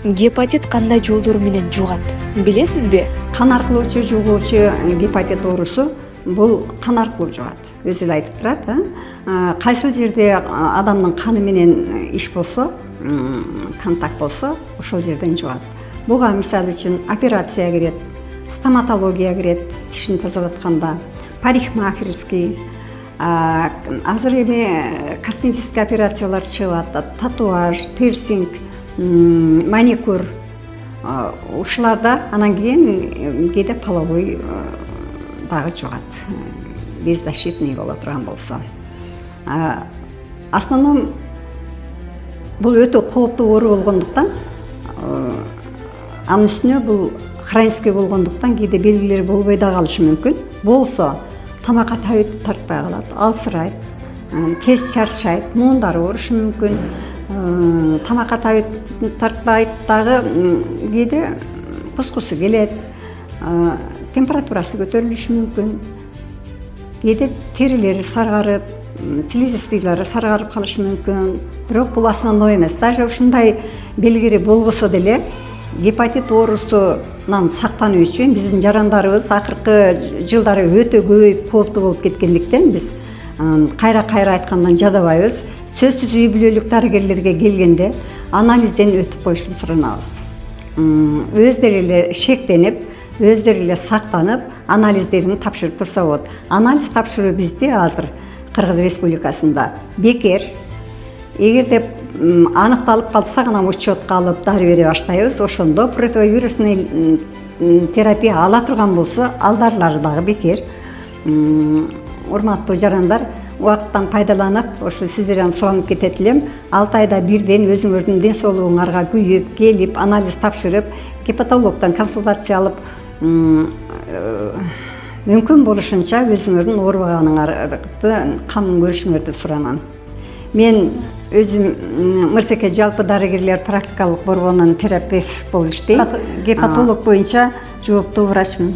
Гепатит кандай жолдор менен жугат, билесизби? Кан аркылуу жугуучу гепатит оорусу бул кан аркылуу жугат. Өзү эле айтып турат, кайсыл жерде адамдын каны менен иш болсо, контакт болсо, ошол жерден жугат. Буга мисалы үчүн операция кирет, стоматология кирет, тишин тазалатканда, парикмахерский, азыр эми косметический операциялар чыгып атат, татуаж, пирсинг, маникюр, ушуларда анан кийин кээде половой дагы жугат, беззащитный боло турган болсо. Основном бул өтө кооптуу оору болгондуктан, анын үстүнө бул хронический болгондуктан кээде белгилери болбой да калышы мүмкүн. Болсо тамакка тартпай калат, алсырайт, тез чарчайт, муундары оорушу мүмкүн. Тамакка тартпайт дагы кээде кускусу келет, температурасы көтөрүлүшү мүмкүн. Кээде терилери саргарып, слизистыйлары саргарып калышы мүмкүн. Бирок бул основной эмес. Даже ушундай белгилери болбосо деле гепатит оорусунан сактануу үчүн биздин жарандарыбыз акыркы жылдары өтө көбөйүп кооптуу болуп кеткендиктен биз кайра айткандан жадабайбыз. Сөзсүз үй бүлөлүк дарыгерлерге келгенде анализден өтүп коюшун суранабыз. Өздөрү эле шектенип, өздөрү эле сактанып, анализдерин тапшырып турса болот. Анализ тапшыруу бизде азыр Кыргыз Республикасында бекер. Эгерде аныкталып калса гана учетко алып дары бере баштайбыз. Ошондо противовирусный терапия ала турган болсо, ал дарылар дагы бекер. Урматтуу жарандар, убакыттан пайдаланып, ошо сиздерден суранып кетет элем. 6 айда бирден өзүңөрдүн ден соолугуңарга күйүп, келип, анализ тапшырып, гепатологдон консультация алып, мүмкүн болушунча өзүңөрдүн оорубаганыңарды камын көрүшүңөрдү суранам. Мен өзүм Мырзеке жалпы дарыгерлер практикалык борборунун терапевт болуп иштейм. Гепатолог боюнча жооптуу врачмын.